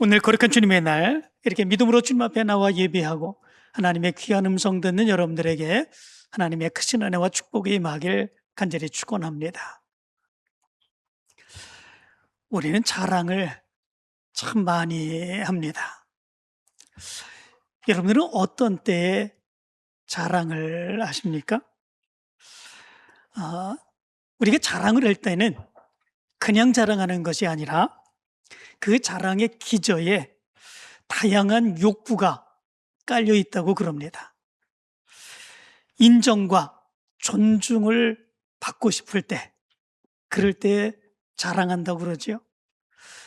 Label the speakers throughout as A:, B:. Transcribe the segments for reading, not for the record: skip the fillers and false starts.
A: 오늘 거룩한 주님의 날 이렇게 믿음으로 주님 앞에 나와 예배하고 하나님의 귀한 음성 듣는 여러분들에게 하나님의 크신 은혜와 축복이 임하길 간절히 축원합니다. 우리는 자랑을 참 많이 합니다. 여러분들은 어떤 때에 자랑을 하십니까? 우리가 자랑을 할 때는 그냥 자랑하는 것이 아니라 그 자랑의 기저에 다양한 욕구가 깔려 있다고 그럽니다. 인정과 존중을 받고 싶을 때, 그럴 때 자랑한다고 그러죠.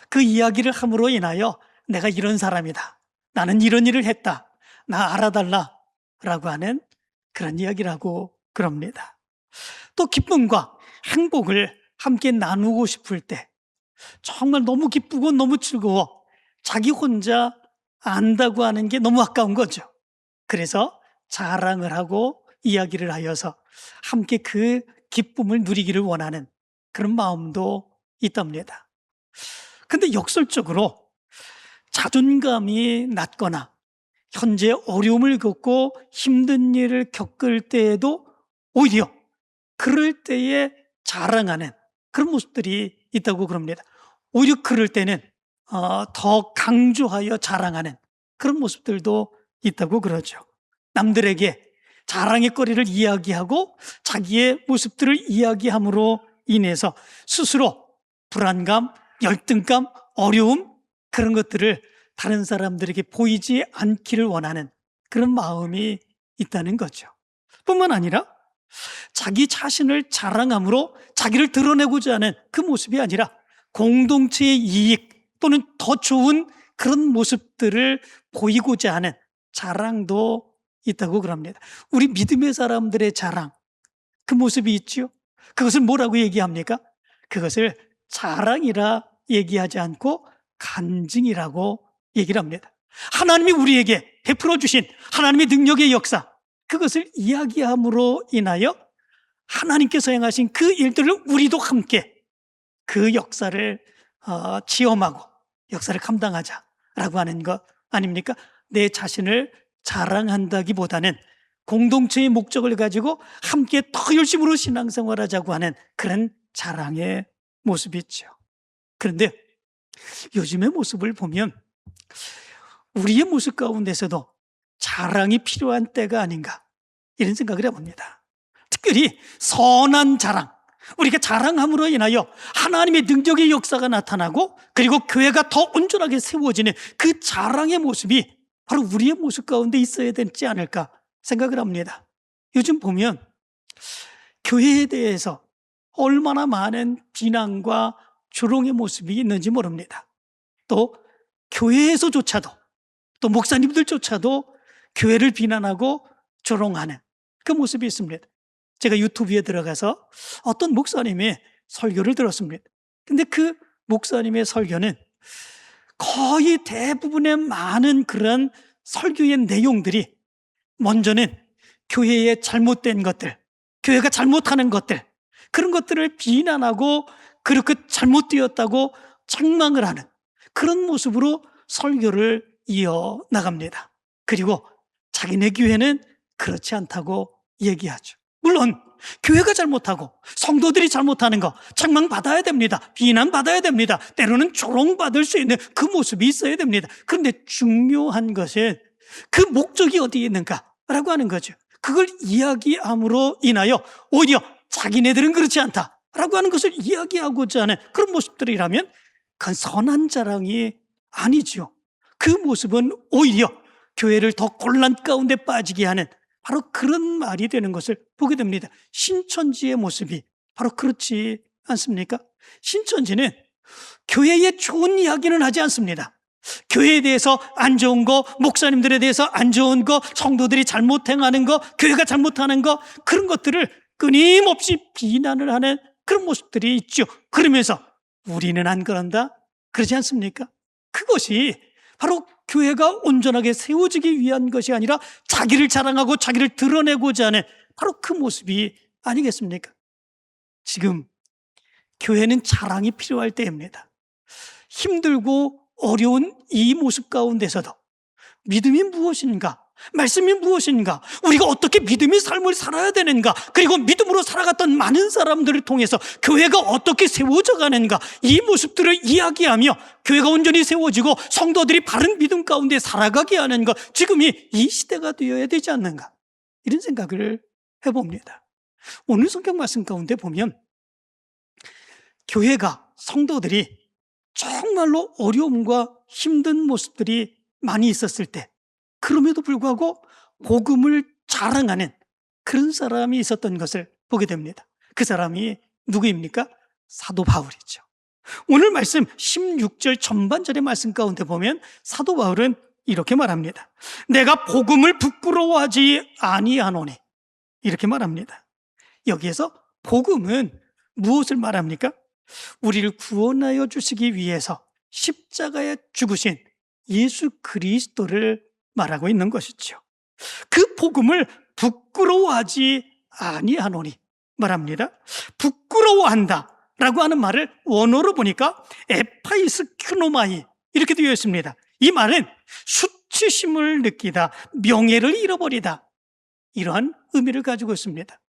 A: 그 이야기를 함으로 인하여 내가 이런 사람이다, 나는 이런 일을 했다, 나 알아달라 라고 하는 그런 이야기라고 그럽니다. 또 기쁨과 행복을 함께 나누고 싶을 때, 정말 너무 기쁘고 너무 즐거워 자기 혼자 안다고 하는 게 너무 아까운 거죠. 그래서 자랑을 하고 이야기를 하여서 함께 그 기쁨을 누리기를 원하는 그런 마음도 있답니다. 근데 역설적으로 자존감이 낮거나 현재 어려움을 겪고 힘든 일을 겪을 때에도 오히려 그럴 때에 자랑하는 그런 모습들이 있다고 그럽니다. 오히려 그럴 때는 더 강조하여 자랑하는 그런 모습들도 있다고 그러죠. 남들에게 자랑의 거리를 이야기하고 자기의 모습들을 이야기함으로 인해서 스스로 불안감, 열등감, 어려움 그런 것들을 다른 사람들에게 보이지 않기를 원하는 그런 마음이 있다는 거죠. 뿐만 아니라 자기 자신을 자랑함으로 자기를 드러내고자 하는 그 모습이 아니라 공동체의 이익 또는 더 좋은 그런 모습들을 보이고자 하는 자랑도 있다고 그럽니다. 우리 믿음의 사람들의 자랑, 그 모습이 있죠. 그것을 뭐라고 얘기합니까? 그것을 자랑이라 얘기하지 않고 간증이라고 얘기를 합니다. 하나님이 우리에게 베풀어 주신 하나님의 능력의 역사, 그것을 이야기함으로 인하여 하나님께서 행하신 그 일들을 우리도 함께 그 역사를 체험하고 역사를 감당하자라고 하는 것 아닙니까? 내 자신을 자랑한다기보다는 공동체의 목적을 가지고 함께 더 열심으로 신앙생활하자고 하는 그런 자랑의 모습이 있죠. 그런데 요즘의 모습을 보면 우리의 모습 가운데서도 자랑이 필요한 때가 아닌가 이런 생각을 해봅니다. 특별히 선한 자랑, 우리가 자랑함으로 인하여 하나님의 능력의 역사가 나타나고 그리고 교회가 더 온전하게 세워지는 그 자랑의 모습이 바로 우리의 모습 가운데 있어야 되지 않을까 생각을 합니다. 요즘 보면 교회에 대해서 얼마나 많은 비난과 조롱의 모습이 있는지 모릅니다. 또 교회에서조차도 또 목사님들조차도 교회를 비난하고 조롱하는 그 모습이 있습니다. 제가 유튜브에 들어가서 어떤 목사님의 설교를 들었습니다. 근데 그 목사님의 설교는 거의 대부분의 많은 그런 설교의 내용들이 먼저는 교회의 잘못된 것들, 교회가 잘못하는 것들, 그런 것들을 비난하고 그렇게 잘못되었다고 책망을 하는 그런 모습으로 설교를 이어나갑니다. 그리고 자기네 교회는 그렇지 않다고 얘기하죠. 물론 교회가 잘못하고 성도들이 잘못하는 거 책망받아야 됩니다. 비난받아야 됩니다. 때로는 조롱받을 수 있는 그 모습이 있어야 됩니다. 그런데 중요한 것은 그 목적이 어디에 있는가라고 하는 거죠. 그걸 이야기함으로 인하여 오히려 자기네들은 그렇지 않다라고 하는 것을 이야기하고자 하는 그런 모습들이라면 그건 선한 자랑이 아니죠. 그 모습은 오히려 교회를 더 곤란 가운데 빠지게 하는 바로 그런 말이 되는 것을 보게 됩니다. 신천지의 모습이 바로 그렇지 않습니까? 신천지는 교회의 좋은 이야기는 하지 않습니다. 교회에 대해서 안 좋은 거, 목사님들에 대해서 안 좋은 거, 성도들이 잘못 행하는 거, 교회가 잘못하는 거, 그런 것들을 끊임없이 비난을 하는 그런 모습들이 있죠. 그러면서 우리는 안 그런다? 그러지 않습니까? 그것이 바로 교회가 온전하게 세워지기 위한 것이 아니라 자기를 자랑하고 자기를 드러내고자 하는 바로 그 모습이 아니겠습니까? 지금 교회는 자랑이 필요할 때입니다. 힘들고 어려운 이 모습 가운데서도 믿음이 무엇인가? 말씀이 무엇인가? 우리가 어떻게 믿음의 삶을 살아야 되는가? 그리고 믿음으로 살아갔던 많은 사람들을 통해서 교회가 어떻게 세워져 가는가? 이 모습들을 이야기하며 교회가 온전히 세워지고 성도들이 바른 믿음 가운데 살아가게 하는 것, 지금이 이 시대가 되어야 되지 않는가? 이런 생각을 해봅니다. 오늘 성경 말씀 가운데 보면 교회가, 성도들이 정말로 어려움과 힘든 모습들이 많이 있었을 때, 그럼에도 불구하고 복음을 자랑하는 그런 사람이 있었던 것을 보게 됩니다. 그 사람이 누구입니까? 사도 바울이죠. 오늘 말씀 16절 전반절의 말씀 가운데 보면 사도 바울은 이렇게 말합니다. 내가 복음을 부끄러워하지 아니하노니, 이렇게 말합니다. 여기에서 복음은 무엇을 말합니까? 우리를 구원하여 주시기 위해서 십자가에 죽으신 예수 그리스도를 말하고 있는 것이죠. 그 복음을 부끄러워하지 아니하노니 말합니다. 부끄러워한다 라고 하는 말을 원어로 보니까 에파이스 큐노마이 이렇게 되어 있습니다. 이 말은 수치심을 느끼다, 명예를 잃어버리다, 이러한 의미를 가지고 있습니다.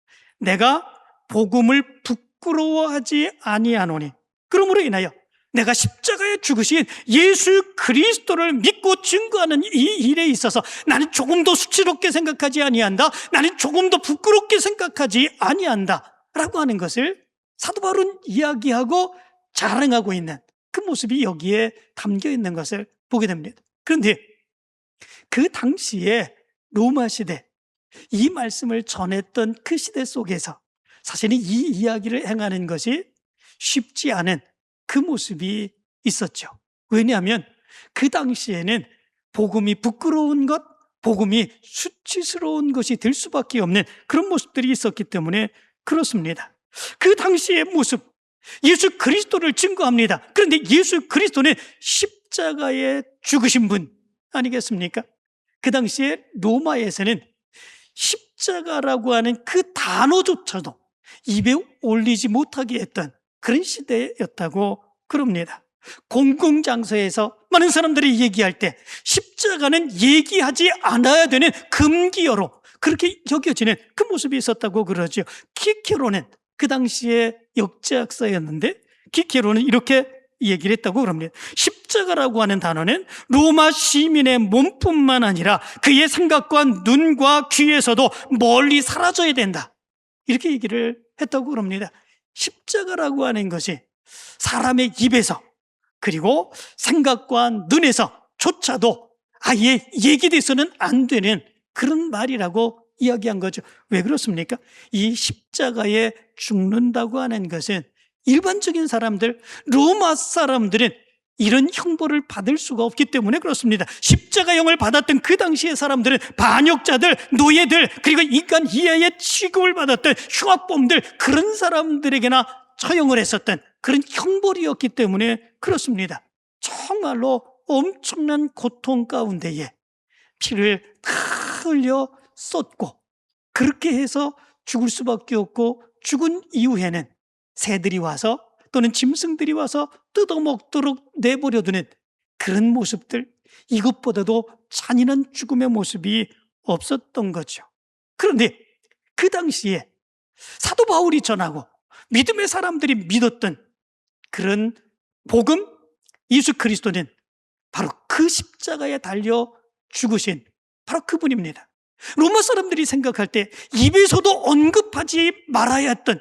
A: 내가 복음을 부끄러워하지 아니하노니, 그러므로 인하여 내가 십자가에 죽으신 예수 그리스도를 믿고 증거하는 이 일에 있어서 나는 조금 더 수치롭게 생각하지 아니한다, 나는 조금 더 부끄럽게 생각하지 아니한다 라고 하는 것을 사도 바울은 이야기하고 자랑하고 있는 그 모습이 여기에 담겨 있는 것을 보게 됩니다. 그런데 그 당시에 로마 시대, 이 말씀을 전했던 그 시대 속에서 사실은 이 이야기를 행하는 것이 쉽지 않은 그 모습이 있었죠. 왜냐하면 그 당시에는 복음이 부끄러운 것, 복음이 수치스러운 것이 될 수밖에 없는 그런 모습들이 있었기 때문에 그렇습니다. 그 당시의 모습, 예수 그리스도를 증거합니다. 그런데 예수 그리스도는 십자가에 죽으신 분 아니겠습니까? 그 당시에 로마에서는 십자가라고 하는 그 단어조차도 입에 올리지 못하게 했던 그런 시대였다고 그럽니다. 공공장소에서 많은 사람들이 얘기할 때 십자가는 얘기하지 않아야 되는 금기어로 그렇게 여겨지는 그 모습이 있었다고 그러죠. 키케로는 그 당시에 역사였는데, 키케로는 이렇게 얘기를 했다고 그럽니다. 십자가라고 하는 단어는 로마 시민의 몸뿐만 아니라 그의 생각과 눈과 귀에서도 멀리 사라져야 된다, 이렇게 얘기를 했다고 그럽니다. 십자가라고 하는 것이 사람의 입에서 그리고 생각과 눈에서조차도 아예 얘기돼서는 안 되는 그런 말이라고 이야기한 거죠. 왜 그렇습니까? 이 십자가에 죽는다고 하는 것은 일반적인 사람들, 로마 사람들은 이런 형벌을 받을 수가 없기 때문에 그렇습니다. 십자가형을 받았던 그 당시의 사람들은 반역자들, 노예들, 그리고 인간 이하의 취급을 받았던 흉악범들, 그런 사람들에게나 처형을 했었던 그런 형벌이었기 때문에 그렇습니다. 정말로 엄청난 고통 가운데에 피를 다 흘려 쏟고 그렇게 해서 죽을 수밖에 없고, 죽은 이후에는 새들이 와서 또는 짐승들이 와서 뜯어먹도록 내버려두는 그런 모습들, 이것보다도 잔인한 죽음의 모습이 없었던 거죠. 그런데 그 당시에 사도 바울이 전하고 믿음의 사람들이 믿었던 그런 복음, 예수 그리스도는 바로 그 십자가에 달려 죽으신 바로 그분입니다. 로마 사람들이 생각할 때 입에서도 언급하지 말아야 했던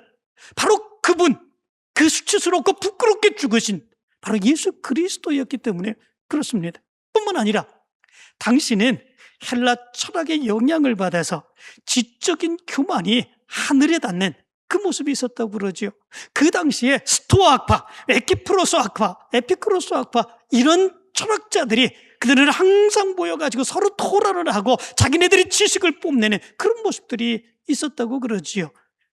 A: 바로 그분, 그 수치스럽고 부끄럽게 죽으신 바로 예수 그리스도였기 때문에 그렇습니다. 뿐만 아니라 당신은 헬라 철학의 영향을 받아서 지적인 교만이 하늘에 닿는 그 모습이 있었다고 그러죠. 그 당시에 스토아 학파, 에피쿠로스 학파, 이런 철학자들이 그들은 항상 모여가지고 서로 토론을 하고 자기네들의 지식을 뽐내는 그런 모습들이 있었다고 그러지요.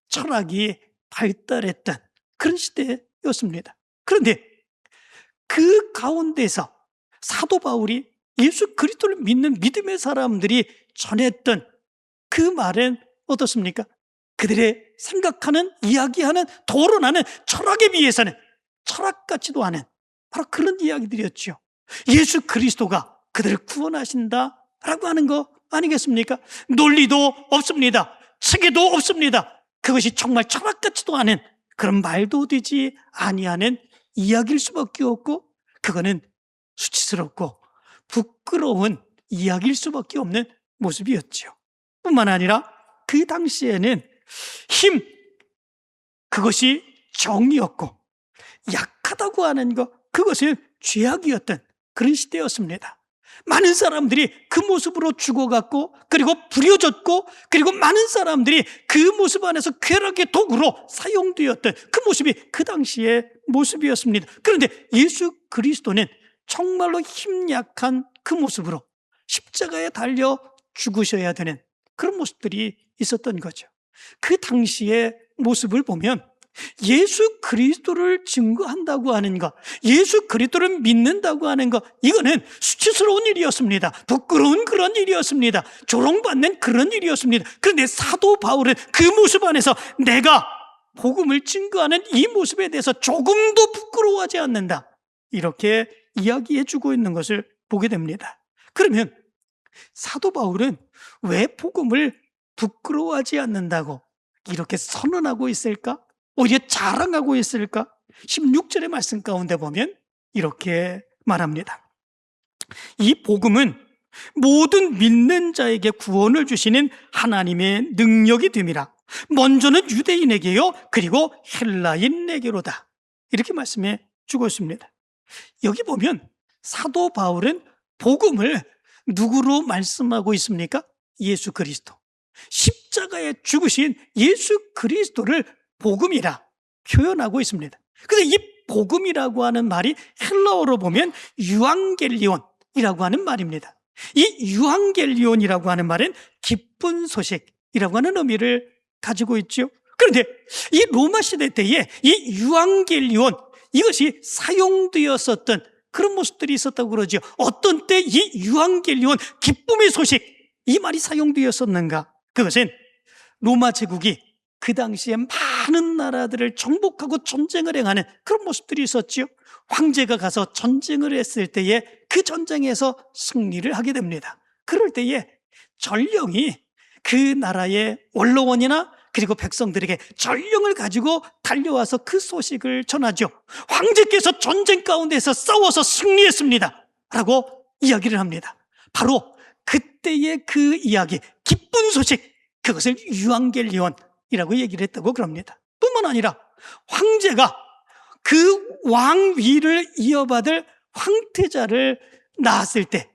A: 철학이 발달했던 그런 시대였습니다. 그런데 그 가운데서 사도 바울이 예수 그리스도를 믿는 믿음의 사람들이 전했던 그 말은 어떻습니까? 그들의 생각하는, 이야기하는, 토론하는 철학에 비해서는 철학 같지도 않은 바로 그런 이야기들이었죠. 예수 그리스도가 그들을 구원하신다라고 하는 거 아니겠습니까? 논리도 없습니다. 체계도 없습니다. 그것이 정말 철학같지도 않은 그런 말도 되지 아니하는 이야기일 수밖에 없고, 그거는 수치스럽고 부끄러운 이야기일 수밖에 없는 모습이었죠. 뿐만 아니라 그 당시에는 힘, 그것이 정이었고 약하다고 하는 것, 그것은 죄악이었던 그런 시대였습니다. 많은 사람들이 그 모습으로 죽어갔고, 그리고 부려졌고, 그리고 많은 사람들이 그 모습 안에서 쾌락의 도구로 사용되었던 그 모습이 그 당시의 모습이었습니다. 그런데 예수 그리스도는 정말로 힘약한 그 모습으로 십자가에 달려 죽으셔야 되는 그런 모습들이 있었던 거죠. 그 당시의 모습을 보면 예수 그리스도를 증거한다고 하는 것, 예수 그리스도를 믿는다고 하는 것, 이거는 수치스러운 일이었습니다. 부끄러운 그런 일이었습니다. 조롱받는 그런 일이었습니다. 그런데 사도 바울은 그 모습 안에서 내가 복음을 증거하는 이 모습에 대해서 조금도 부끄러워하지 않는다, 이렇게 이야기해주고 있는 것을 보게 됩니다. 그러면 사도 바울은 왜 복음을 부끄러워하지 않는다고 이렇게 선언하고 있을까? 오히려 자랑하고 있을까? 16절의 말씀 가운데 보면 이렇게 말합니다. 이 복음은 모든 믿는 자에게 구원을 주시는 하나님의 능력이 됨이라. 먼저는 유대인에게요, 그리고 헬라인에게로다. 이렇게 말씀해 주고 있습니다. 여기 보면 사도 바울은 복음을 누구로 말씀하고 있습니까? 예수 그리스도, 십자가에 죽으신 예수 그리스도를 복음이라 표현하고 있습니다. 그런데 이 복음이라고 하는 말이 헬라어로 보면 유앙겔리온이라고 하는 말입니다. 이 유앙겔리온이라고 하는 말은 기쁜 소식이라고 하는 의미를 가지고 있죠. 그런데 이 로마 시대 때에 이 유앙겔리온, 이것이 사용되었었던 그런 모습들이 있었다고 그러죠. 어떤 때 이 유앙겔리온, 기쁨의 소식, 이 말이 사용되었었는가? 그것은 로마 제국이 그 당시에 많은 나라들을 정복하고 전쟁을 행하는 그런 모습들이 있었죠. 황제가 가서 전쟁을 했을 때에 그 전쟁에서 승리를 하게 됩니다. 그럴 때에 전령이 그 나라의 원로원이나 그리고 백성들에게 전령을 가지고 달려와서 그 소식을 전하죠. 황제께서 전쟁 가운데서 싸워서 승리했습니다 라고 이야기를 합니다. 바로 그때의 그 이야기, 기쁜 소식, 그것을 유앙겔리온이라고 얘기를 했다고 그럽니다. 뿐만 아니라 황제가 그 왕위를 이어받을 황태자를 낳았을 때,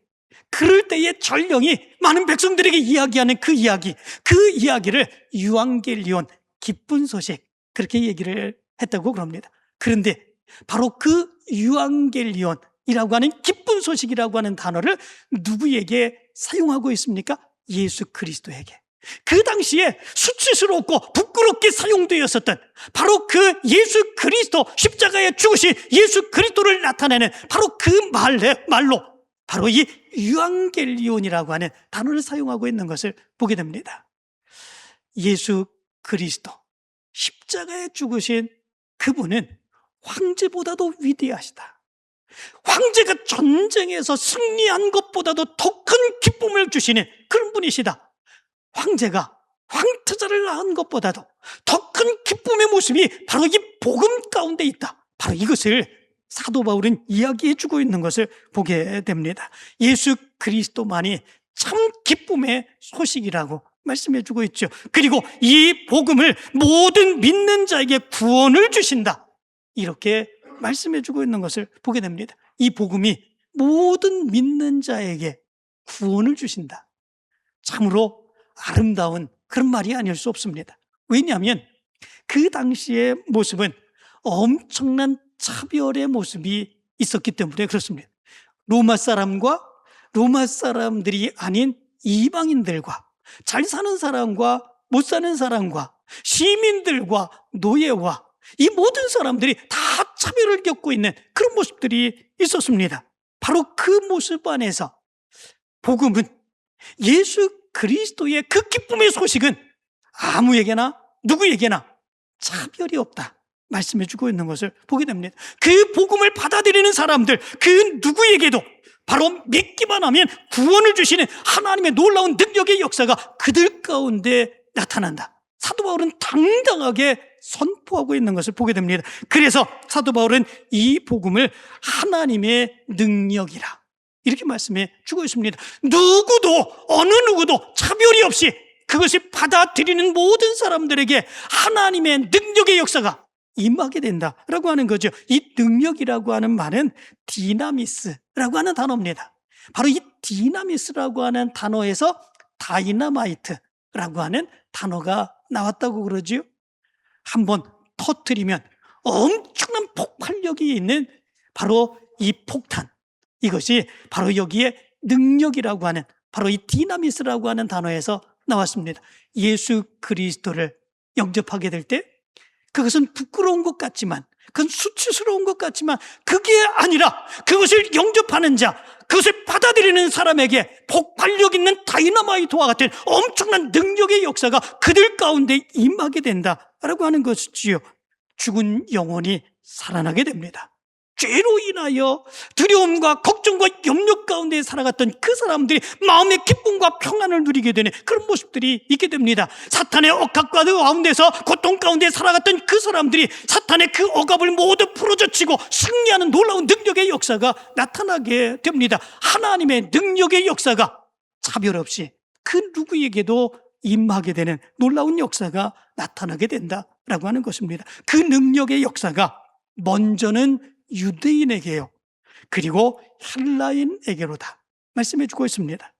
A: 그럴 때의 전령이 많은 백성들에게 이야기하는 그 이야기를 유앙겔리온, 기쁜 소식, 그렇게 얘기를 했다고 그럽니다. 그런데 바로 그 유앙겔리온이라고 하는 기쁜 소식이라고 하는 단어를 누구에게 사용하고 있습니까? 예수 그리스도에게. 그 당시에 수치스럽고 부끄럽게 사용되었었던 바로 그 예수 그리스도, 십자가에 죽으신 예수 그리스도를 나타내는 바로 그 말로 바로 이 유앙겔리온이라고 하는 단어를 사용하고 있는 것을 보게 됩니다. 예수 그리스도, 십자가에 죽으신 그분은 황제보다도 위대하시다. 황제가 전쟁에서 승리한 것보다도 더 큰 기쁨을 주시는 그런 분이시다. 황제가 황태자를 낳은 것보다도 더 큰 기쁨의 모습이 바로 이 복음 가운데 있다. 바로 이것을 사도 바울은 이야기해주고 있는 것을 보게 됩니다. 예수 그리스도만이 참 기쁨의 소식이라고 말씀해주고 있죠. 그리고 이 복음을 모든 믿는 자에게 구원을 주신다, 이렇게 말씀해주고 있는 것을 보게 됩니다. 이 복음이 모든 믿는 자에게 구원을 주신다. 참으로 아름다운 그런 말이 아닐 수 없습니다. 왜냐하면 그 당시의 모습은 엄청난 차별의 모습이 있었기 때문에 그렇습니다. 로마 사람과 로마 사람들이 아닌 이방인들과, 잘 사는 사람과 못 사는 사람과, 시민들과 노예와, 이 모든 사람들이 다 차별을 겪고 있는 그런 모습들이 있었습니다. 바로 그 모습 안에서 복음은, 예수 그리스도의 그 기쁨의 소식은 아무에게나 누구에게나 차별이 없다, 말씀해 주고 있는 것을 보게 됩니다. 그 복음을 받아들이는 사람들, 그 누구에게도 바로 믿기만 하면 구원을 주시는 하나님의 놀라운 능력의 역사가 그들 가운데 나타난다. 사도 바울은 당당하게 선포하고 있는 것을 보게 됩니다. 그래서 사도 바울은 이 복음을 하나님의 능력이라 이렇게 말씀해 주고 있습니다. 누구도, 어느 누구도 차별이 없이 그것이 받아들이는 모든 사람들에게 하나님의 능력의 역사가 임하게 된다라고 하는 거죠. 이 능력이라고 하는 말은 디나미스라고 하는 단어입니다. 바로 이 디나미스라고 하는 단어에서 다이너마이트라고 하는 단어가 나왔다고 그러지요. 한번 터뜨리면 엄청난 폭발력이 있는 바로 이 폭탄, 이것이 바로 여기에 능력이라고 하는 바로 이 디나미스라고 하는 단어에서 나왔습니다. 예수 그리스도를 영접하게 될 때 그것은 부끄러운 것 같지만, 그건 수치스러운 것 같지만 그게 아니라 그것을 영접하는 자, 그것을 받아들이는 사람에게 폭발력 있는 다이너마이트와 같은 엄청난 능력의 역사가 그들 가운데 임하게 된다라고 하는 것이지요. 죽은 영혼이 살아나게 됩니다. 죄로 인하여 두려움과 걱정과 염려 가운데 살아갔던 그 사람들이 마음의 기쁨과 평안을 누리게 되는 그런 모습들이 있게 됩니다. 사탄의 억압과 가운데서 고통 가운데 살아갔던 그 사람들이 사탄의 그 억압을 모두 풀어젖히고 승리하는 놀라운 능력의 역사가 나타나게 됩니다. 하나님의 능력의 역사가 차별 없이 그 누구에게도 임하게 되는 놀라운 역사가 나타나게 된다라고 하는 것입니다. 그 능력의 역사가 먼저는 유대인에게요, 그리고 헬라인에게로다 말씀해 주고 있습니다.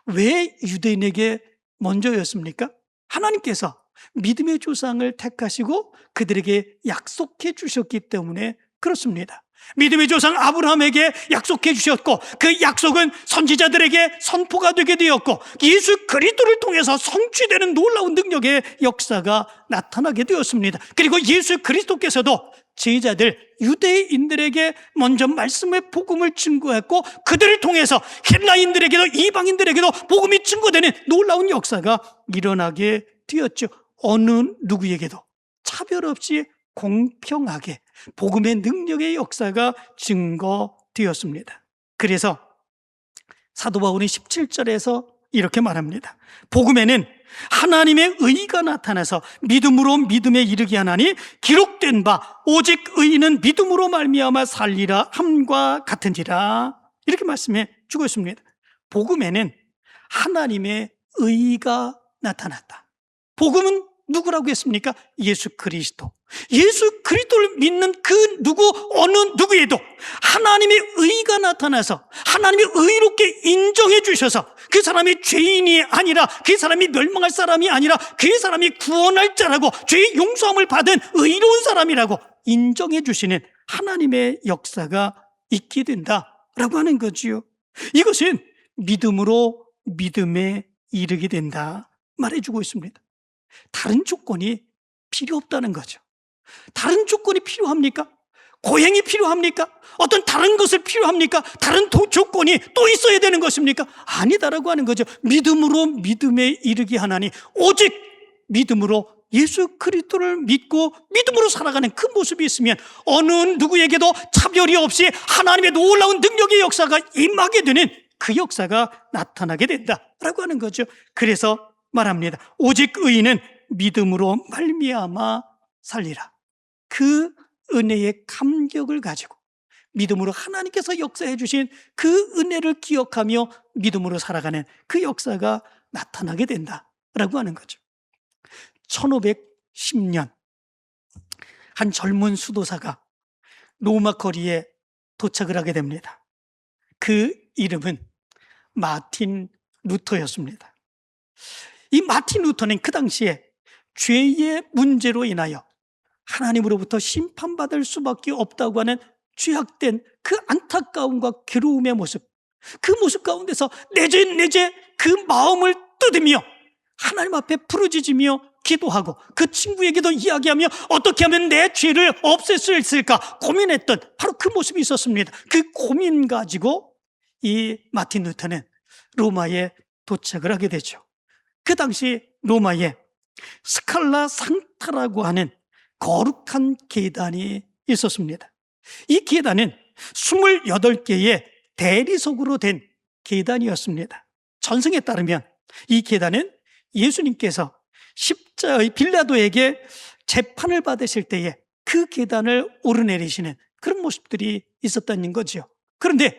A: 왜 유대인에게 먼저였습니까? 하나님께서 믿음의 조상을 택하시고 그들에게 약속해 주셨기 때문에 그렇습니다. 믿음의 조상 아브라함에게 약속해 주셨고, 그 약속은 선지자들에게 선포가 되게 되었고, 예수 그리스도를 통해서 성취되는 놀라운 능력의 역사가 나타나게 되었습니다. 그리고 예수 그리스도께서도 제자들 유대인들에게 먼저 말씀의 복음을 증거했고, 그들을 통해서 헬라인들에게도 이방인들에게도 복음이 증거되는 놀라운 역사가 일어나게 되었죠. 어느 누구에게도 차별 없이 공평하게 복음의 능력의 역사가 증거되었습니다. 그래서 사도 바울이 17절에서 이렇게 말합니다. 복음에는 하나님의 의가 나타나서 믿음으로 믿음에 이르게 하나니 기록된 바 오직 의인은 믿음으로 말미암아 살리라 함과 같은지라, 이렇게 말씀해 주고 있습니다. 복음에는 하나님의 의가 나타났다. 복음은 누구라고 했습니까? 예수 그리스도. 예수 그리스도를 믿는 그 누구, 어느 누구에도 하나님의 의가 나타나서 하나님이 의롭게 인정해 주셔서 그 사람이 죄인이 아니라, 그 사람이 멸망할 사람이 아니라 그 사람이 구원할 자라고, 죄의 용서함을 받은 의로운 사람이라고 인정해 주시는 하나님의 역사가 있게 된다라고 하는 거지요. 이것은 믿음으로 믿음에 이르게 된다 말해주고 있습니다. 다른 조건이 필요 없다는 거죠. 다른 조건이 필요합니까? 고행이 필요합니까? 어떤 다른 것을 필요합니까? 다른 조건이 또 있어야 되는 것입니까? 아니다라고 하는 거죠. 믿음으로 믿음에 이르게 하나니 오직 믿음으로 예수 그리스도를 믿고 믿음으로 살아가는 그 모습이 있으면 어느 누구에게도 차별이 없이 하나님의 놀라운 능력의 역사가 임하게 되는 그 역사가 나타나게 된다라고 하는 거죠. 그래서 말합니다. 오직 의인은 믿음으로 말미암아 살리라. 그 은혜의 감격을 가지고 믿음으로 하나님께서 역사해 주신 그 은혜를 기억하며 믿음으로 살아가는 그 역사가 나타나게 된다라고 하는 거죠. 1510년 한 젊은 수도사가 로마 거리에 도착을 하게 됩니다. 그 이름은 마틴 루터였습니다. 이 마틴 루터는 그 당시에 죄의 문제로 인하여 하나님으로부터 심판받을 수밖에 없다고 하는 죄악된 그 안타까움과 괴로움의 모습, 그 모습 가운데서 내재 그 마음을 뜯으며 하나님 앞에 부르짖으며 기도하고 그 친구에게도 이야기하며 어떻게 하면 내 죄를 없앨 수 있을까 고민했던 바로 그 모습이 있었습니다. 그 고민 가지고 이 마틴 루터는 로마에 도착을 하게 되죠. 그 당시 로마에 스칼라 상타라고 하는 거룩한 계단이 있었습니다. 이 계단은 28개의 대리석으로 된 계단이었습니다. 전승에 따르면 이 계단은 예수님께서 빌라도에게 재판을 받으실 때에 그 계단을 오르내리시는 그런 모습들이 있었다는 거죠. 그런데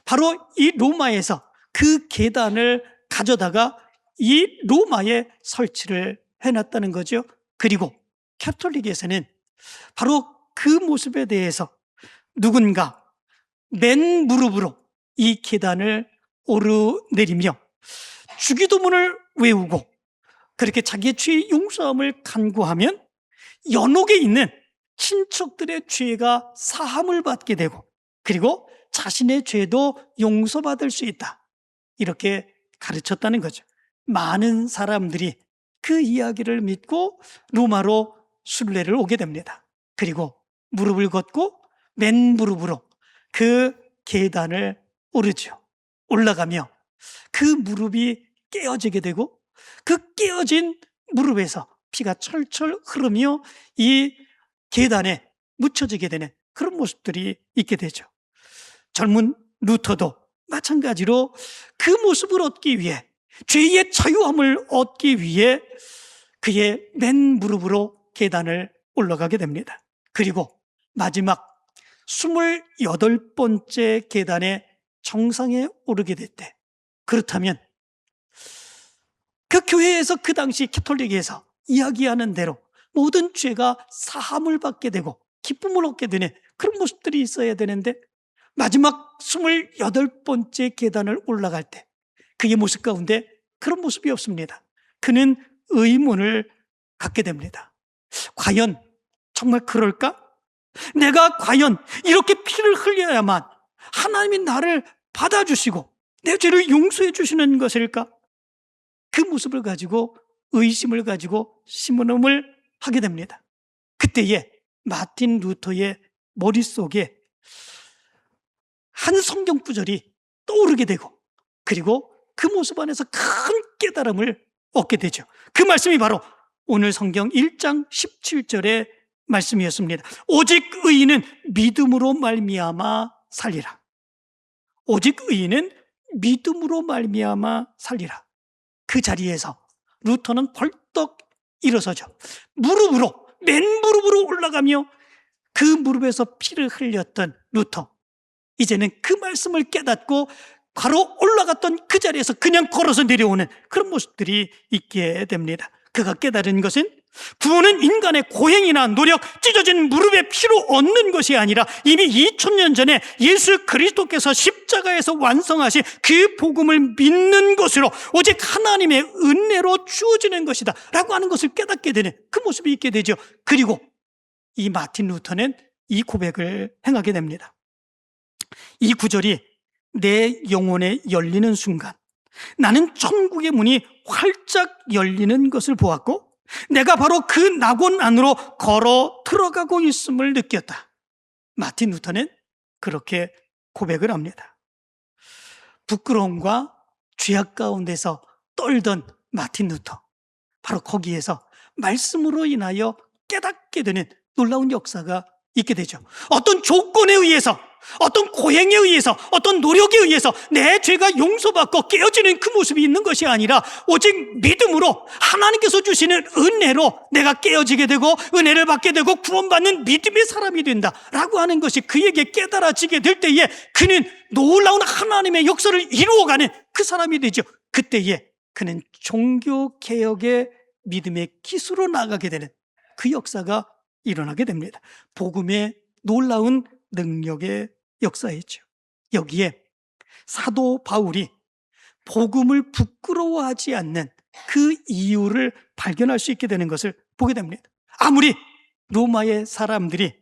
A: 바로 이 로마에서 그 계단을 가져다가 이 로마에 설치를 해놨다는 거죠. 그리고 가톨릭에서는 바로 그 모습에 대해서 누군가 맨 무릎으로 이 계단을 오르내리며 주기도문을 외우고 그렇게 자기의 죄의 용서함을 간구하면 연옥에 있는 친척들의 죄가 사함을 받게 되고 그리고 자신의 죄도 용서받을 수 있다, 이렇게 가르쳤다는 거죠. 많은 사람들이 그 이야기를 믿고 로마로 순례를 오게 됩니다. 그리고 무릎을 걷고 맨 무릎으로 그 계단을 오르죠. 올라가며 그 무릎이 깨어지게 되고 그 깨어진 무릎에서 피가 철철 흐르며 이 계단에 묻혀지게 되는 그런 모습들이 있게 되죠. 젊은 루터도 마찬가지로 그 모습을 얻기 위해, 죄의 자유함을 얻기 위해 그의 맨 무릎으로 계단을 올라가게 됩니다. 그리고 마지막 28번째 계단의 정상에 오르게 될 때, 그렇다면 그 교회에서 그 당시 가톨릭에서 이야기하는 대로 모든 죄가 사함을 받게 되고 기쁨을 얻게 되는 그런 모습들이 있어야 되는데, 마지막 28번째 계단을 올라갈 때 그의 모습 가운데 그런 모습이 없습니다. 그는 의문을 갖게 됩니다. 과연 정말 그럴까? 내가 과연 이렇게 피를 흘려야만 하나님이 나를 받아주시고 내 죄를 용서해 주시는 것일까? 그 모습을 가지고 의심을 가지고 심문음을 하게 됩니다. 그때에 마틴 루터의 머릿속에 한 성경 구절이 떠오르게 되고 그리고 그 모습 안에서 큰 깨달음을 얻게 되죠. 그 말씀이 바로 오늘 성경 1장 17절의 말씀이었습니다. 오직 의인은 믿음으로 말미암아 살리라. 오직 의인은 믿음으로 말미암아 살리라. 그 자리에서 루터는 벌떡 일어서죠. 무릎으로, 맨 무릎으로 올라가며 그 무릎에서 피를 흘렸던 루터, 이제는 그 말씀을 깨닫고 바로 올라갔던 그 자리에서 그냥 걸어서 내려오는 그런 모습들이 있게 됩니다. 그가 깨달은 것은 구원은 인간의 고행이나 노력, 찢어진 무릎의 피로 얻는 것이 아니라 이미 2000년 전에 예수 그리스도께서 십자가에서 완성하신 그 복음을 믿는 것으로 오직 하나님의 은혜로 주어지는 것이다 라고 하는 것을 깨닫게 되는 그 모습이 있게 되죠. 그리고 이 마틴 루터는 이 고백을 행하게 됩니다. 이 구절이 내 영혼에 열리는 순간 나는 천국의 문이 활짝 열리는 것을 보았고 내가 바로 그 낙원 안으로 걸어 들어가고 있음을 느꼈다. 마틴 루터는 그렇게 고백을 합니다. 부끄러움과 죄악 가운데서 떨던 마틴 루터, 바로 거기에서 말씀으로 인하여 깨닫게 되는 놀라운 역사가 있게 되죠. 어떤 조건에 의해서, 어떤 고행에 의해서, 어떤 노력에 의해서 내 죄가 용서받고 깨어지는 그 모습이 있는 것이 아니라 오직 믿음으로 하나님께서 주시는 은혜로 내가 깨어지게 되고 은혜를 받게 되고 구원받는 믿음의 사람이 된다라고 하는 것이 그에게 깨달아지게 될 때에 그는 놀라운 하나님의 역사를 이루어가는 그 사람이 되죠. 그때에 그는 종교개혁의 믿음의 기수로 나가게 되는 그 역사가 일어나게 됩니다. 복음의 놀라운 능력의 역사였죠. 여기에 사도 바울이 복음을 부끄러워하지 않는 그 이유를 발견할 수 있게 되는 것을 보게 됩니다. 아무리 로마의 사람들이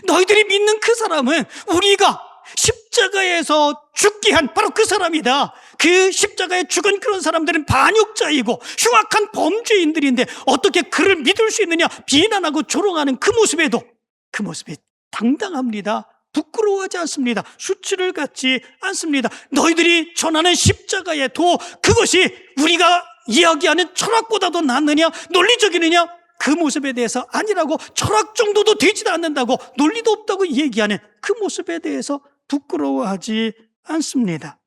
A: 너희들이 믿는 그 사람은 우리가 십자가에서 죽게 한 바로 그 사람이다. 그 십자가에 죽은 그런 사람들은 반역자이고 흉악한 범죄인들인데 어떻게 그를 믿을 수 있느냐 비난하고 조롱하는 그 모습에도 그 모습이 당당합니다. 부끄러워하지 않습니다. 수치를 갖지 않습니다. 너희들이 전하는 십자가의 도, 그것이 우리가 이야기하는 철학보다도 낫느냐, 논리적이느냐, 그 모습에 대해서 아니라고, 철학 정도도 되지도 않는다고, 논리도 없다고 얘기하는 그 모습에 대해서 부끄러워하지 않습니다.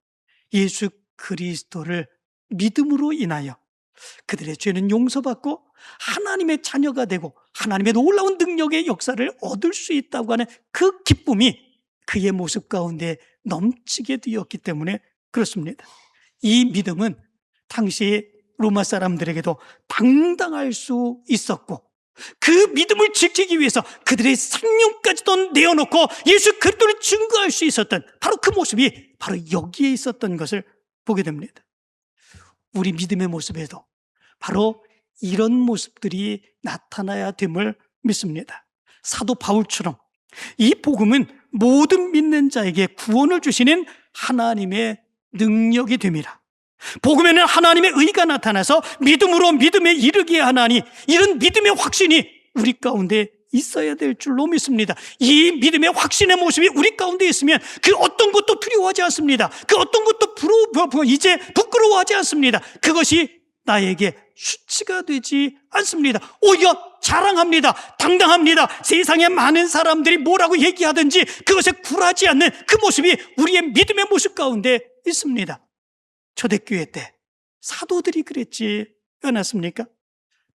A: 예수 그리스도를 믿음으로 인하여 그들의 죄는 용서받고 하나님의 자녀가 되고 하나님의 놀라운 능력의 역사를 얻을 수 있다고 하는 그 기쁨이 그의 모습 가운데 넘치게 되었기 때문에 그렇습니다. 이 믿음은 당시 로마 사람들에게도 당당할 수 있었고, 그 믿음을 지키기 위해서 그들의 생명까지도 내어놓고 예수 그리스도를 증거할 수 있었던 바로 그 모습이 바로 여기에 있었던 것을 보게 됩니다. 우리 믿음의 모습에도 바로 이런 모습들이 나타나야 됨을 믿습니다. 사도 바울처럼 이 복음은 모든 믿는 자에게 구원을 주시는 하나님의 능력이 됨이라. 복음에는 하나님의 의가 나타나서 믿음으로 믿음에 이르게 하나니, 이런 믿음의 확신이 우리 가운데 있어야 될 줄로 믿습니다. 이 믿음의 확신의 모습이 우리 가운데 있으면 그 어떤 것도 두려워하지 않습니다. 그 어떤 것도 이제 부끄러워하지 않습니다. 그것이 나에게 수치가 되지 않습니다. 오히려 자랑합니다. 당당합니다. 세상에 많은 사람들이 뭐라고 얘기하든지 그것에 굴하지 않는 그 모습이 우리의 믿음의 모습 가운데 있습니다. 초대교회 때 사도들이 그랬지 않았습니까?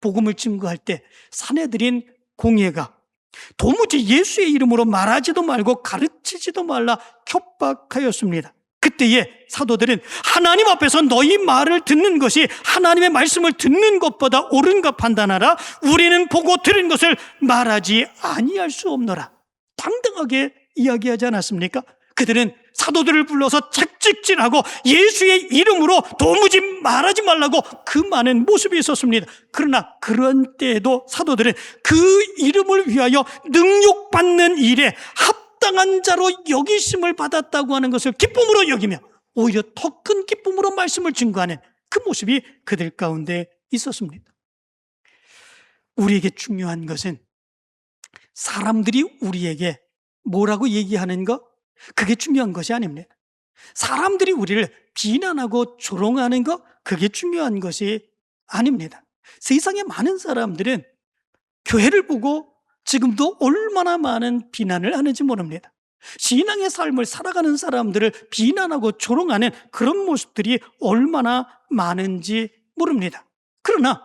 A: 복음을 증거할 때 사내들인 공예가 도무지 예수의 이름으로 말하지도 말고 가르치지도 말라 협박하였습니다. 그때에 사도들은 하나님 앞에서 너희 말을 듣는 것이 하나님의 말씀을 듣는 것보다 옳은가 판단하라. 우리는 보고 들은 것을 말하지 아니할 수 없노라. 당당하게 이야기하지 않았습니까? 그들은 사도들을 불러서 책찍질하고 예수의 이름으로 도무지 말하지 말라고 그 많은 모습이 있었습니다. 그러나 그런 때에도 사도들은 그 이름을 위하여 능욕받는 일에 합당한 자로 여기심을 받았다고 하는 것을 기쁨으로 여기며 오히려 더 큰 기쁨으로 말씀을 증거하는 그 모습이 그들 가운데 있었습니다. 우리에게 중요한 것은 사람들이 우리에게 뭐라고 얘기하는 것, 그게 중요한 것이 아닙니다. 사람들이 우리를 비난하고 조롱하는 것, 그게 중요한 것이 아닙니다. 세상에 많은 사람들은 교회를 보고 지금도 얼마나 많은 비난을 하는지 모릅니다. 신앙의 삶을 살아가는 사람들을 비난하고 조롱하는 그런 모습들이 얼마나 많은지 모릅니다. 그러나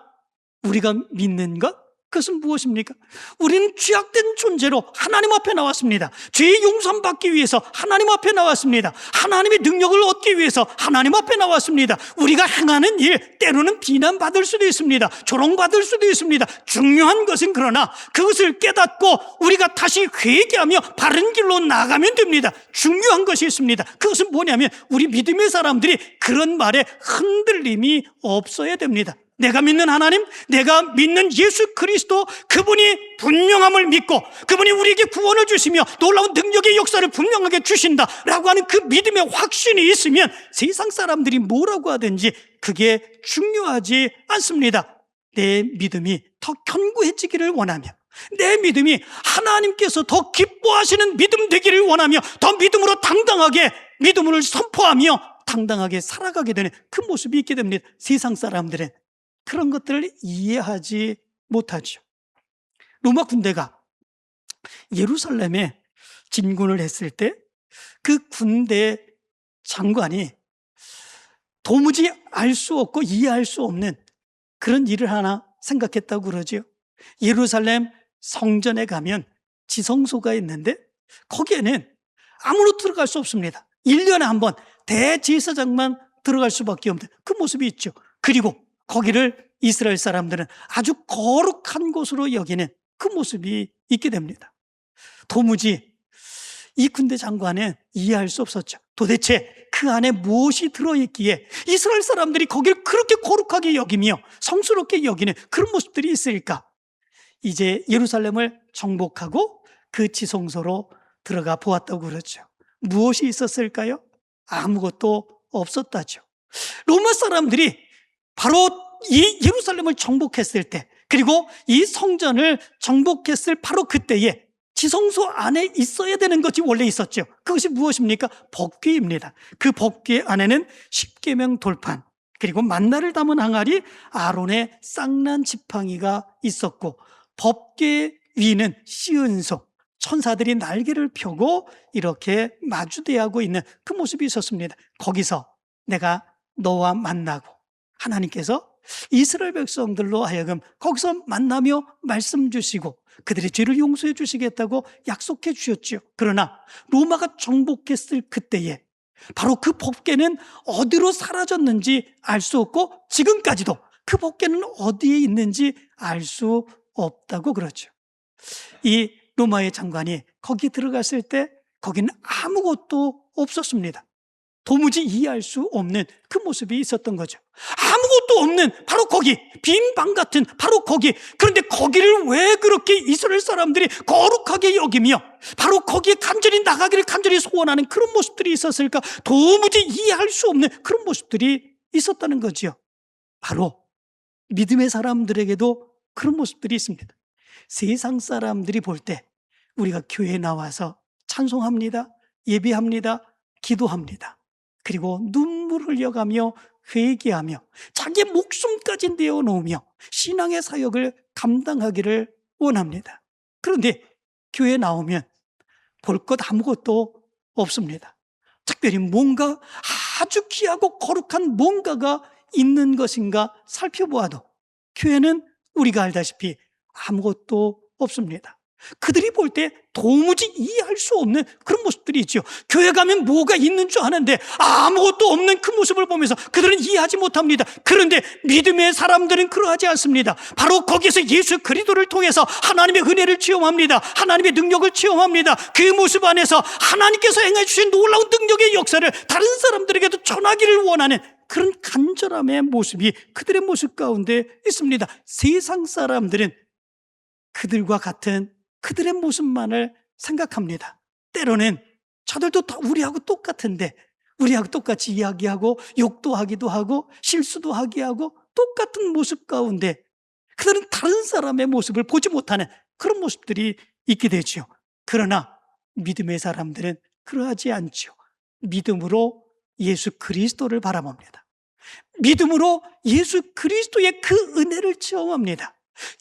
A: 우리가 믿는 것, 그것은 무엇입니까? 우리는 죄악된 존재로 하나님 앞에 나왔습니다. 죄의 용서받기 위해서 하나님 앞에 나왔습니다. 하나님의 능력을 얻기 위해서 하나님 앞에 나왔습니다. 우리가 행하는 일, 때로는 비난받을 수도 있습니다. 조롱받을 수도 있습니다. 중요한 것은 그러나 그것을 깨닫고 우리가 다시 회개하며 바른 길로 나가면 됩니다. 중요한 것이 있습니다. 그것은 뭐냐면 우리 믿음의 사람들이 그런 말에 흔들림이 없어야 됩니다. 내가 믿는 하나님, 내가 믿는 예수 그리스도, 그분이 분명함을 믿고 그분이 우리에게 구원을 주시며 놀라운 능력의 역사를 분명하게 주신다라고 하는 그 믿음의 확신이 있으면 세상 사람들이 뭐라고 하든지 그게 중요하지 않습니다. 내 믿음이 더 견고해지기를 원하며, 내 믿음이 하나님께서 더 기뻐하시는 믿음 되기를 원하며 더 믿음으로 당당하게 믿음을 선포하며 당당하게 살아가게 되는 그 모습이 있게 됩니다. 세상 사람들은 그런 것들을 이해하지 못하죠. 로마 군대가 예루살렘에 진군을 했을 때 그 군대 장관이 도무지 알 수 없고 이해할 수 없는 그런 일을 하나 생각했다고 그러죠. 예루살렘 성전에 가면 지성소가 있는데 거기에는 아무도 들어갈 수 없습니다. 1년에 한 번 대제사장만 들어갈 수밖에 없는 그 모습이 있죠. 그리고 거기를 이스라엘 사람들은 아주 거룩한 곳으로 여기는 그 모습이 있게 됩니다. 도무지 이 군대 장관은 이해할 수 없었죠. 도대체 그 안에 무엇이 들어있기에 이스라엘 사람들이 거기를 그렇게 거룩하게 여기며 성스럽게 여기는 그런 모습들이 있을까? 이제 예루살렘을 정복하고 그 지성소로 들어가 보았다고 그러죠. 무엇이 있었을까요? 아무것도 없었다죠. 로마 사람들이 바로 이 예루살렘을 정복했을 때, 그리고 이 성전을 정복했을 바로 그때에 지성소 안에 있어야 되는 것이 원래 있었죠. 그것이 무엇입니까? 법궤입니다. 그 법궤 안에는 십계명 돌판, 그리고 만나를 담은 항아리, 아론의 쌍난 지팡이가 있었고, 법궤 위는 시은소, 천사들이 날개를 펴고 이렇게 마주대하고 있는 그 모습이 있었습니다. 거기서 내가 너와 만나고, 하나님께서 이스라엘 백성들로 하여금 거기서 만나며 말씀 주시고 그들의 죄를 용서해 주시겠다고 약속해 주셨죠. 그러나 로마가 정복했을 그때에 바로 그 법궤는 어디로 사라졌는지 알 수 없고, 지금까지도 그 법궤는 어디에 있는지 알 수 없다고 그러죠. 이 로마의 장관이 거기 들어갔을 때 거기는 아무것도 없었습니다. 도무지 이해할 수 없는 그 모습이 있었던 거죠. 아무것도 없는 바로 거기, 빈 방 같은 바로 거기. 그런데 거기를 왜 그렇게 이스라엘 사람들이 거룩하게 여기며 바로 거기에 간절히 나가기를 간절히 소원하는 그런 모습들이 있었을까? 도무지 이해할 수 없는 그런 모습들이 있었다는 거지요. 바로 믿음의 사람들에게도 그런 모습들이 있습니다. 세상 사람들이 볼 때 우리가 교회에 나와서 찬송합니다, 예배합니다, 기도합니다. 그리고 눈물 흘려가며 회개하며 자기의 목숨까지 내어놓으며 신앙의 사역을 감당하기를 원합니다. 그런데 교회에 나오면 볼 것 아무것도 없습니다. 특별히 뭔가 아주 귀하고 거룩한 뭔가가 있는 것인가 살펴보아도 교회는 우리가 알다시피 아무것도 없습니다. 그들이 볼 때 도무지 이해할 수 없는 그런 모습들이 있죠. 교회 가면 뭐가 있는 줄 아는데 아무것도 없는 그 모습을 보면서 그들은 이해하지 못합니다. 그런데 믿음의 사람들은 그러하지 않습니다. 바로 거기서 예수 그리스도를 통해서 하나님의 은혜를 체험합니다. 하나님의 능력을 체험합니다. 그 모습 안에서 하나님께서 행해 주신 놀라운 능력의 역사를 다른 사람들에게도 전하기를 원하는 그런 간절함의 모습이 그들의 모습 가운데 있습니다. 세상 사람들은 그들과 같은 그들의 모습만을 생각합니다. 때로는 저들도 다 우리하고 똑같은데 우리하고 똑같이 이야기하고 욕도 하기도 하고 실수도 하게 하고 똑같은 모습 가운데 그들은 다른 사람의 모습을 보지 못하는 그런 모습들이 있게 되죠. 그러나 믿음의 사람들은 그러하지 않죠. 믿음으로 예수 그리스도를 바라봅니다. 믿음으로 예수 그리스도의 그 은혜를 체험합니다.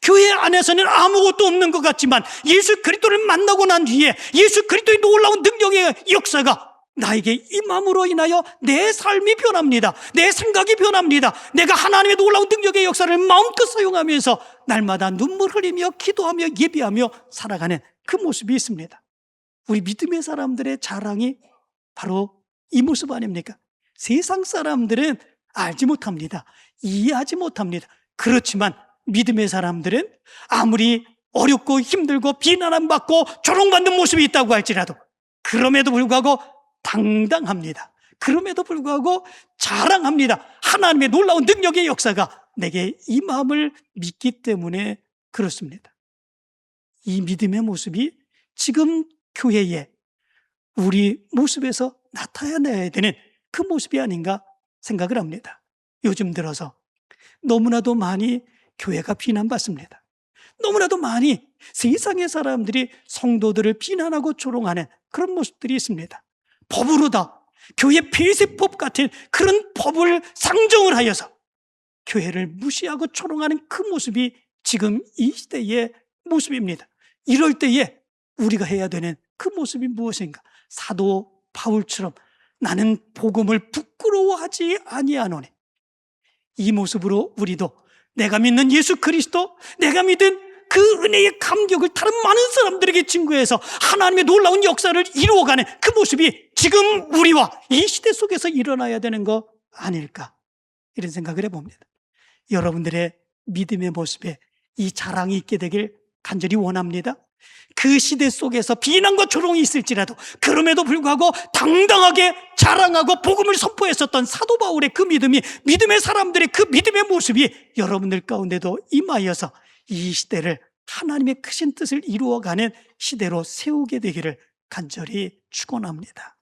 A: 교회 안에서는 아무것도 없는 것 같지만 예수 그리스도를 만나고 난 뒤에 예수 그리스도의 놀라운 능력의 역사가 나에게 임함으로 인하여 내 삶이 변합니다. 내 생각이 변합니다. 내가 하나님의 놀라운 능력의 역사를 마음껏 사용하면서 날마다 눈물 흘리며 기도하며 예배하며 살아가는 그 모습이 있습니다. 우리 믿음의 사람들의 자랑이 바로 이 모습 아닙니까? 세상 사람들은 알지 못합니다. 이해하지 못합니다. 그렇지만 믿음의 사람들은 아무리 어렵고 힘들고 비난받고 조롱받는 모습이 있다고 할지라도 그럼에도 불구하고 당당합니다. 그럼에도 불구하고 자랑합니다. 하나님의 놀라운 능력의 역사가 내게 이 마음을 믿기 때문에 그렇습니다. 이 믿음의 모습이 지금 교회에 우리 모습에서 나타나야 되는 그 모습이 아닌가 생각을 합니다. 요즘 들어서 너무나도 많이 교회가 비난받습니다. 너무나도 많이 세상의 사람들이 성도들을 비난하고 조롱하는 그런 모습들이 있습니다. 법으로다 교회 폐쇄법 같은 그런 법을 상정을 하여서 교회를 무시하고 조롱하는 그 모습이 지금 이 시대의 모습입니다. 이럴 때에 우리가 해야 되는 그 모습이 무엇인가? 사도 바울처럼 나는 복음을 부끄러워하지 아니하노니, 이 모습으로 우리도 내가 믿는 예수 그리스도, 내가 믿은 그 은혜의 감격을 다른 많은 사람들에게 증거해서 하나님의 놀라운 역사를 이루어가는 그 모습이 지금 우리와 이 시대 속에서 일어나야 되는 거 아닐까, 이런 생각을 해봅니다. 여러분들의 믿음의 모습에 이 자랑이 있게 되길 간절히 원합니다. 그 시대 속에서 비난과 조롱이 있을지라도 그럼에도 불구하고 당당하게 자랑하고 복음을 선포했었던 사도 바울의 그 믿음이, 믿음의 사람들의 그 믿음의 모습이 여러분들 가운데도 임하여서 이 시대를 하나님의 크신 뜻을 이루어가는 시대로 세우게 되기를 간절히 축원합니다.